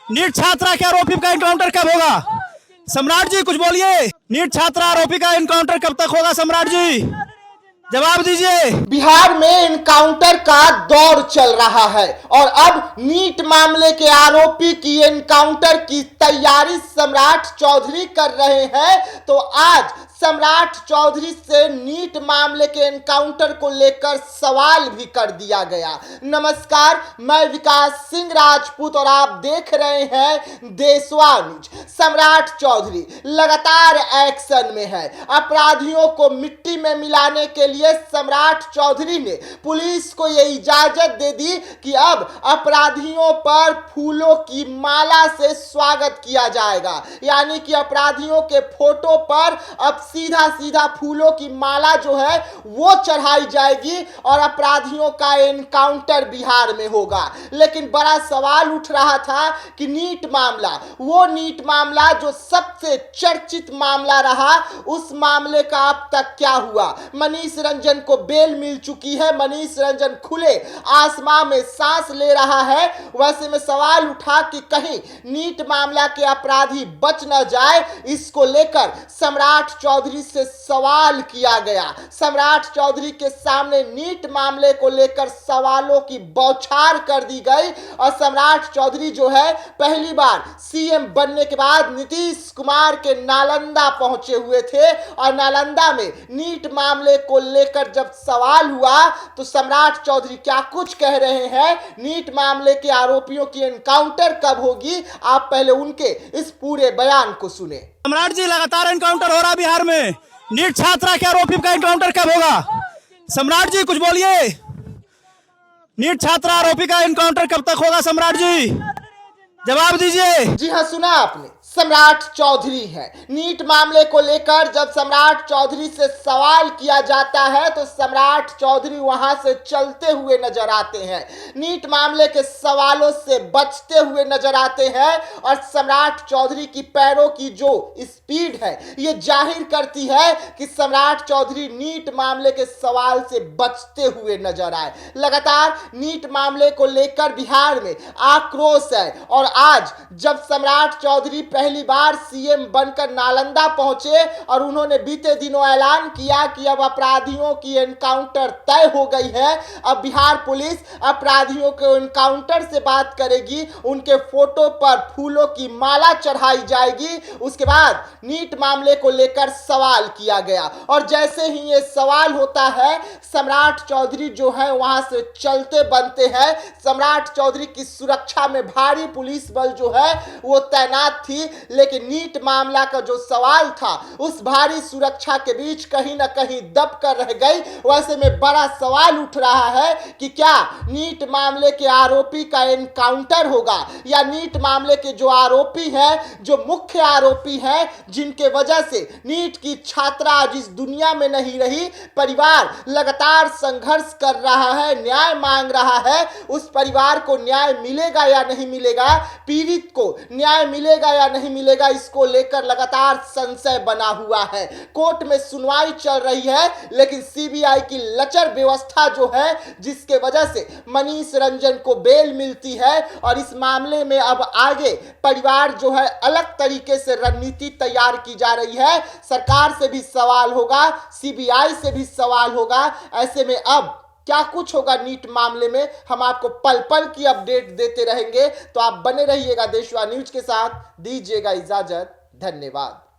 NEET छात्रा के आरोपी का एनकाउंटर कब होगा? सम्राट जी कुछ बोलिए। नीट छात्रा आरोपी का एनकाउंटर कब तक होगा? सम्राट जी जवाब दीजिए। बिहार में एनकाउंटर का दौर चल रहा है और अब नीट मामले के आरोपी की एनकाउंटर की तैयारी सम्राट चौधरी कर रहे हैं। तो आज सम्राट चौधरी से नीट मामले के एनकाउंटर को लेकर सवाल भी कर दिया गया। नमस्कार, मैं विकास सिंह राजपूत और आप देख रहे हैं देशवा न्यूज। सम्राट चौधरी लगातार एक्शन में है। अपराधियों को मिट्टी में मिलाने के लिए सम्राट चौधरी ने पुलिस को यह इजाजत दे दी कि अब अपराधियों पर फूलों की माला से स्वागत किया जाएगा, यानी कि अपराधियों के फोटो पर अब सीधा सीधा फूलों की माला जो है वो चढ़ाई जाएगी और अपराधियों का एनकाउंटर बिहार में होगा। लेकिन बड़ा सवाल उठ रहा था कि नीट मामला, वो नीट मामला जो सबसे चर्चित मामला रहा, उस मामले का अब तक क्या हुआ? मनीष रंजन को बेल मिल चुकी है, मनीष रंजन खुले आसमां में सांस ले रहा है। वैसे में सवाल उठा कि कहीं नीट मामला के अपराधी बच न जाए, इसको लेकर सम्राट चौधरी से सवाल किया गया। सम्राट चौधरी के सामने नीट मामले को लेकर सवालों की बौछार कर दी गई और सम्राट चौधरी जो है पहली बार सीएम बनने के बाद नीतीश कुमार के नालंदा पहुंचे हुए थे और नालंदा में नीट मामले को लेकर जब सवाल हुआ तो सम्राट चौधरी क्या कुछ कह रहे हैं, नीट मामले के आरोपियों की एनकाउंटर कब होगी, आप पहले उनके इस पूरे बयान को सुने। सम्राट जी लगातार एनकाउंटर हो रहा बिहार में, नीट छात्रा के आरोपी का एनकाउंटर कब होगा? सम्राट जी कुछ बोलिए। नीट छात्रा आरोपी का एनकाउंटर कब तक होगा? सम्राट जी जवाब दीजिए। जी हाँ, सुना आपने, सम्राट चौधरी है। नीट मामले को लेकर जब सम्राट चौधरी से सवाल किया जाता है तो सम्राट चौधरी वहां से चलते हुए नजर आते हैं, नीट मामले के सवालों से बचते हुए नजर आते हैं और सम्राट चौधरी की पैरों की जो स्पीड है ये जाहिर करती है कि सम्राट चौधरी नीट मामले के सवाल से बचते हुए नजर आए। लगातार नीट मामले को लेकर बिहार में आक्रोश है और आज जब सम्राट चौधरी पहली बार सीएम बनकर नालंदा पहुंचे और उन्होंने बीते दिनों ऐलान किया कि अब अपराधियों की एनकाउंटर तय हो गई है, अब बिहार पुलिस अपराधियों के एनकाउंटर से बात करेगी, उनके फोटो पर फूलों की माला चढ़ाई जाएगी। उसके बाद नीट मामले को लेकर सवाल किया गया और जैसे ही ये सवाल होता है सम्राट चौधरी जो है वहां से चलते बनते हैं। सम्राट चौधरी की सुरक्षा में भारी पुलिस बल जो है वो तैनात थी, लेकिन नीट मामला का जो सवाल था उस भारी सुरक्षा के बीच कहीं ना कहीं दब कर रह गई। वैसे में बड़ा सवाल उठ रहा है कि क्या नीट मामले के आरोपी का एनकाउंटर होगा या नीट मामले के जो आरोपी हैं, जो मुख्य आरोपी हैं, जिनके वजह से नीट की छात्रा आज इस दुनिया में नहीं रही, परिवार लगातार संघर्ष कर रहा है, न्याय मांग रहा है, उस परिवार को न्याय मिलेगा या नहीं मिलेगा, पीड़ित को न्याय मिलेगा या नहीं मिलेगा, इसको लेकर लगातार संशय बना हुआ है। कोर्ट में सुनवाई चल रही है लेकिन सीबीआई की लचर व्यवस्था जो है जिसके वजह से मनीष रंजन को बेल मिलती है और इस मामले में अब आगे परिवार जो है अलग तरीके से रणनीति तैयार की जा रही है। सरकार से भी सवाल होगा, सीबीआई से भी सवाल होगा। ऐसे में अब क्या कुछ होगा नीट मामले में, हम आपको पल पल की अपडेट देते रहेंगे। तो आप बने रहिएगा देशवा न्यूज के साथ, दीजिएगा इजाजत, धन्यवाद।